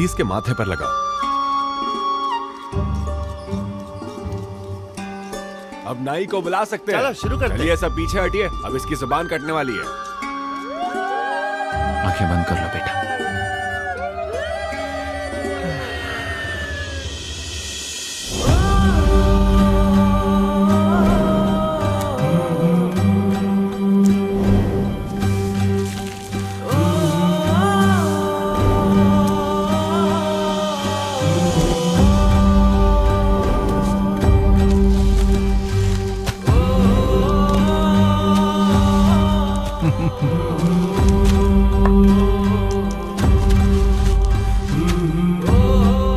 इसके माथे पर लगाओ। अब नाई को बुला सकते हैं। चलो शुरू करते हैं। चलिए सब पीछे हटिए, अब इसकी जुबान कटने वाली है। आंखें बंद कर लो बेटा।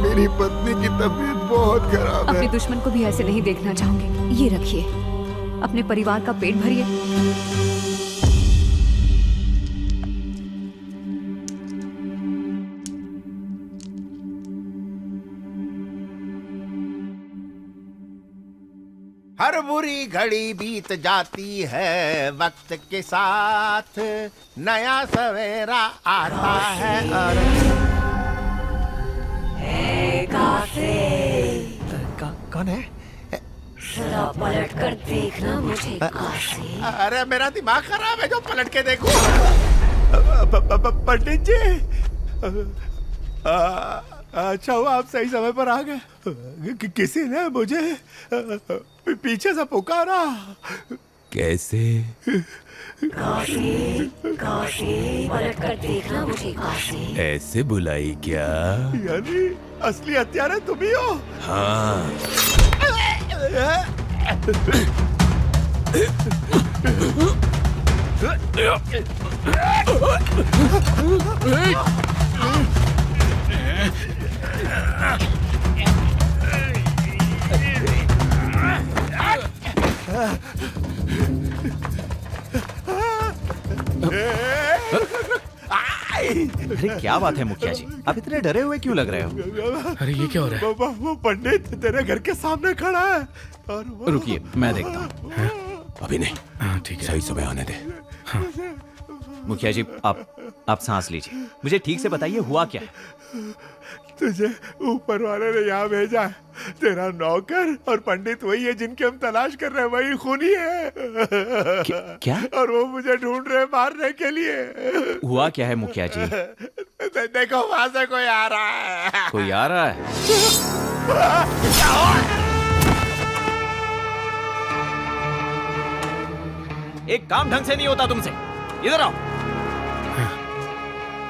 मेरी पत्नी की तबीयत बहुत खराब है। अपने दुश्मन को भी ऐसे नहीं देखना चाहूंगी। ये रखिए, अपने परिवार का पेट भरिए। हर बुरी घड़ी बीत जाती है, वक्त के साथ नया सवेरा आता है। और कौन है? जरा पलट कर देखना मुझे काशी। अरे मेरा दिमाग खराब है जो पलट के देखूं। पंडित जी, अच्छा हुआ आप सही समय पर आ गए। किसी ने मुझे पीछे से पुकारा। कैसे? काशी काशी पलट कर देखना मुझे काशी। ऐसे बुलाई क्या? यानी असली हत्यारे तुम ही हो? हाँ। अरे क्या बात है मुखिया जी, आप इतने डरे हुए क्यों लग रहे हो? अरे ये क्या हो रहा है? वो पंडित तेरे घर के सामने खड़ा है और वो... रुकिए मैं देखता हूँ। अभी नहीं, हाँ ठीक है। सही समय आने दे। मुखिया जी आप सांस लीजिए, मुझे ठीक से बताइए हुआ क्या है? तुझे ऊपर वाले ने यहाँ भेजा है। तेरा नौकर और पंडित वही है जिनकी हम तलाश कर रहे हैं, वही खूनी है। क्या? और वो मुझे ढूंढ रहे हैं मारने के लिए। हुआ क्या है मुखिया जी? देखो वहां से कोई आ रहा है। कोई आ रहा है? एक काम ढंग से नहीं होता तुमसे, इधर आओ।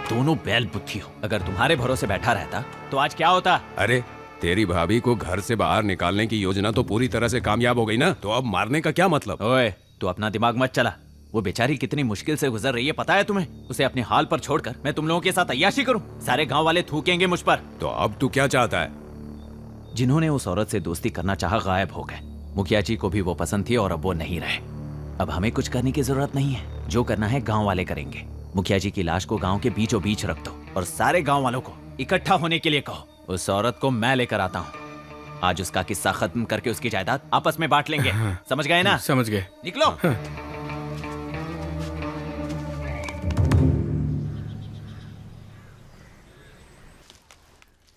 दोनों बैल बुद्धि हो, अगर तुम्हारे भरोसे बैठा रहता तो आज क्या होता? अरे तेरी भाभी को घर से बाहर निकालने की योजना तो पूरी तरह से कामयाब हो गई ना, तो अब मारने का क्या मतलब? ओए, तू अपना दिमाग मत चला। वो बेचारी कितनी मुश्किल से गुजर रही है पता है तुम्हें? उसे अपने हाल पर छोड़कर मैं तुम लोगों के साथ अय्याशी करूं? सारे गांव वाले थूकेंगे मुझ पर। तो अब तू क्या चाहता है? जिन्होंने उस औरत से दोस्ती करना चाहा गायब हो गए। मुखिया जी को भी वो पसंद थी और अब वो नहीं रहे। अब हमें कुछ करने की जरूरत नहीं है, जो करना है गांव वाले करेंगे। मुखिया जी की लाश को गांव के बीचों बीच रख दो और सारे गांव वालों को इकट्ठा होने के लिए कहो। उस औरत को मैं लेकर आता हूँ। आज उसका किस्सा खत्म करके उसकी जायदाद आपस में बांट लेंगे। समझ गए ना? समझ गए। निकलो।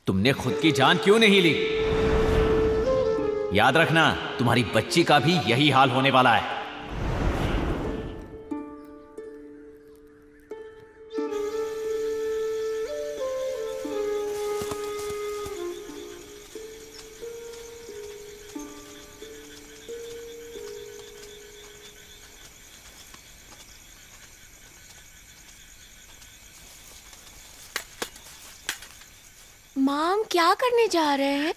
तुमने खुद की जान क्यों नहीं ली? याद रखना, तुम्हारी बच्ची का भी यही हाल होने वाला है। माम क्या करने जा रहे हैं?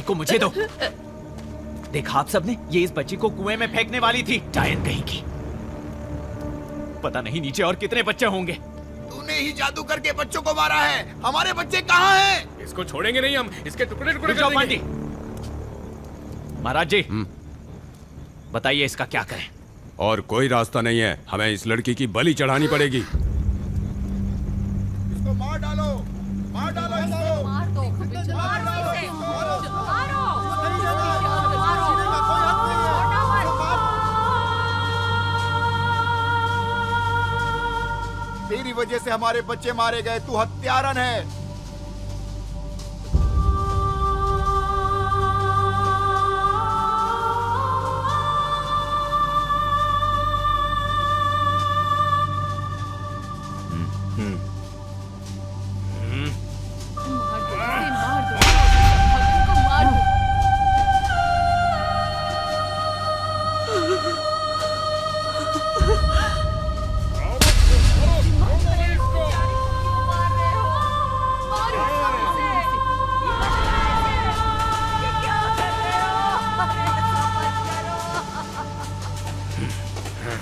को मुझे दो। देखा आप सबने, ये इस बच्ची को कुएं में फेंकने वाली थी, डायन कहीं की। पता नहीं नीचे और कितने बच्चे होंगे। तूने ही जादू करके बच्चों को मारा है। हमारे बच्चे कहाँ हैं? इसको छोड़ेंगे नहीं हम, इसके टुकड़े टुकड़े रुक जाओ कर देंगे। पांडे। महाराज जी, बताइए इसका क्या करें? और कोई रास्ता नहीं है, हमें इस लड़की की बलि चढ़ानी पड़ेगी। इसको मार डालो, मार डालो इसको। मार दो, मार दो इसे, मारो। तेरी वजह से हमारे बच्चे मारे गए। तू हत्यारन है।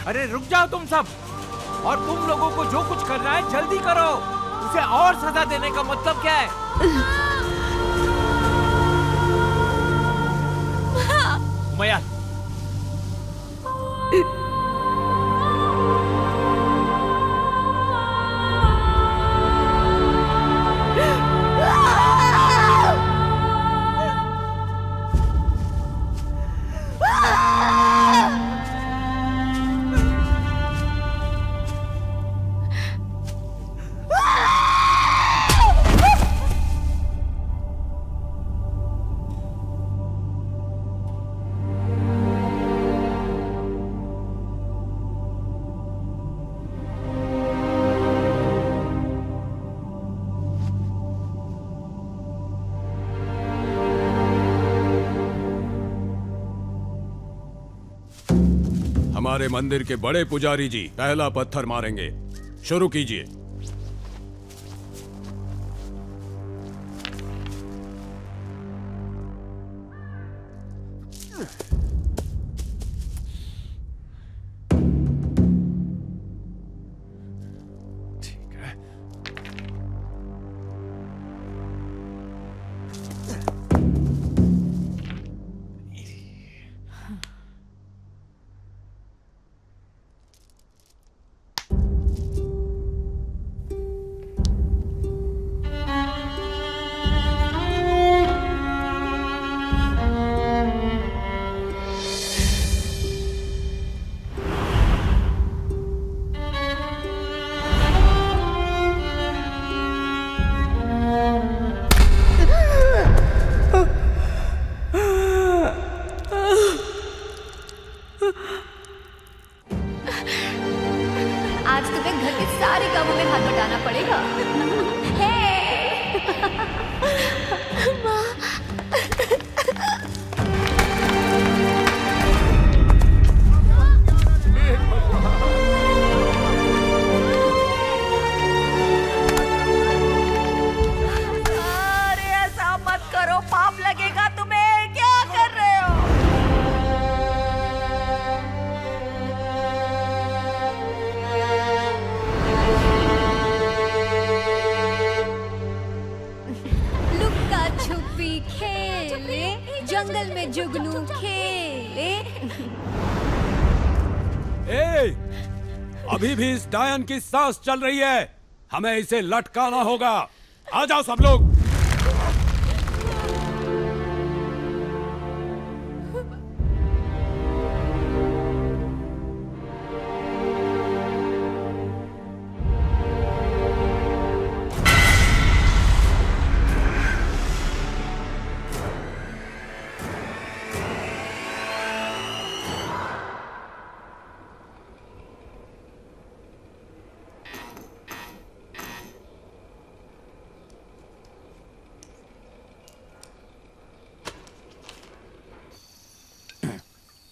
अरे रुक जाओ तुम सब, और तुम लोगों को जो कुछ करना है जल्दी करो। उसे और सजा देने का मतलब क्या है? उमैया, हमारे मंदिर के बड़े पुजारी जी पहला पत्थर मारेंगे। शुरू कीजिए। आज तुम्हें घर के सारे कामों में हाथ बटाना पड़ेगा। अरे ऐसा मत करो, पाप लगेगा तुम्हें। क्या कर रहे हो? लुक्का छुपी खेले, जंगल में जुगनू खेले। अभी भी इस डायन की सांस चल रही है, हमें इसे लटकाना होगा। आ जाओ सब लोग।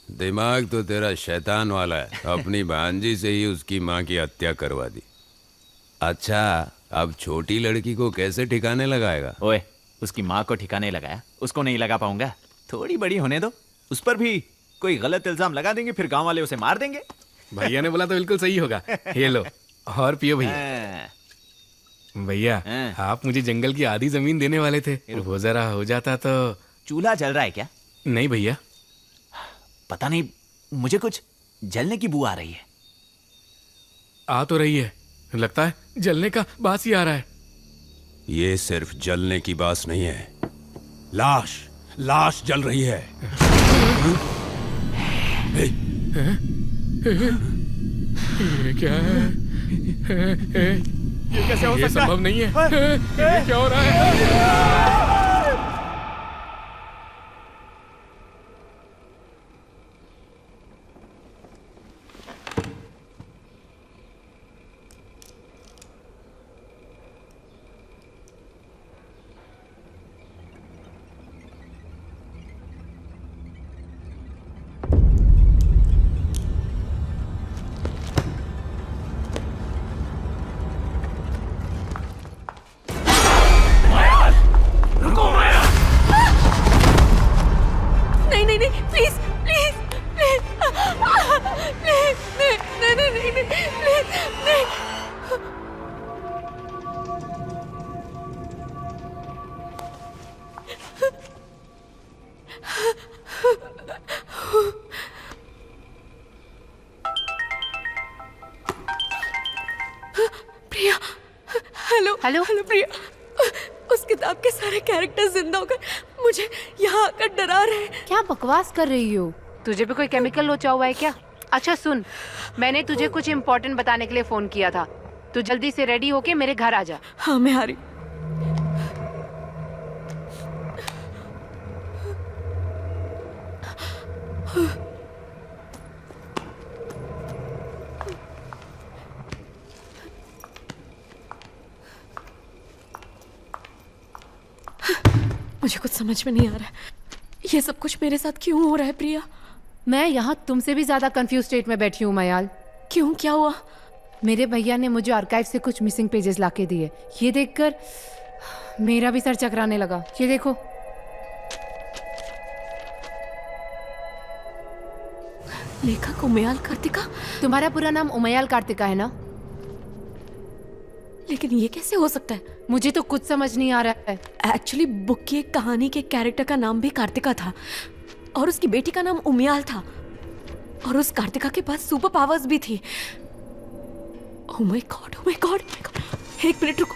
दिमाग तो तेरा शैतान वाला है, अपनी भांजी से ही उसकी माँ की हत्या करवा दी। अच्छा, अब छोटी लड़की को कैसे ठिकाने लगाएगा? ओए, उसकी माँ को ठिकाने लगाया, उसको नहीं लगा पाऊंगा। थोड़ी बड़ी होने दो, उस पर भी कोई गलत इल्जाम लगा देंगे, फिर गांव वाले उसे मार देंगे। भैया ने बोला तो बिल्कुल सही होगा। ये लो और पियो भैया। हाँ, भैया हाँ। आप मुझे जंगल की आधी जमीन देने वाले थे, वो जरा हो जाता तो। चूल्हा जल रहा है क्या? नहीं भैया, पता नहीं, मुझे कुछ जलने की बू आ रही है। आ तो रही है, लगता है जलने का बास ही आ रहा है। ये सिर्फ जलने की बात नहीं है, लाश लाश जल रही है। ये क्या है? ये कैसे हो ये सकता है? संभव नहीं है। ये क्या हो रहा है? नहीं नहीं नहीं, प्लीज प्लीज प्लीज प्लीज, नहीं नहीं नहीं नहीं, प्लीज नहीं। प्रिया, हेलो हेलो? हेलो प्रिया, उस किताब के सारे कैरेक्टर जिंदा होकर मुझे यहाँ आकर डरा रहे हैं। क्या बकवास कर रही हो? तुझे भी कोई केमिकल लोचा हुआ है क्या? अच्छा सुन, मैंने तुझे कुछ इम्पोर्टेंट बताने के लिए फोन किया था। तू जल्दी से रेडी होके मेरे घर आ जा। हाँ मैं आ रही। मुझे कुछ समझ में नहीं आ रहा है, ये सब कुछ मेरे साथ क्यों हो रहा है प्रिया? मैं यहाँ तुमसे भी ज्यादा कंफ्यूज स्टेट में बैठी हूँ मयाल। क्यों, क्या हुआ? मेरे भैया ने मुझे आर्काइव से कुछ मिसिंग पेजेस लाके दिए। ये देखकर मेरा भी सर चकराने लगा। ये देखो। लेखक उमयाल कार्तिका? तुम्हारा पूरा नाम उमयाल कार्तिका है ना? लेकिन ये कैसे हो सकता है? मुझे तो कुछ समझ नहीं आ रहा है। एक्चुअली बुक की एक कहानी के कैरेक्टर का नाम भी कार्तिका था और उसकी बेटी का नाम उमयाल था और उस कार्तिका के पास सुपर पावर्स भी थी। Oh my God, oh my God, एक मिनट रुको।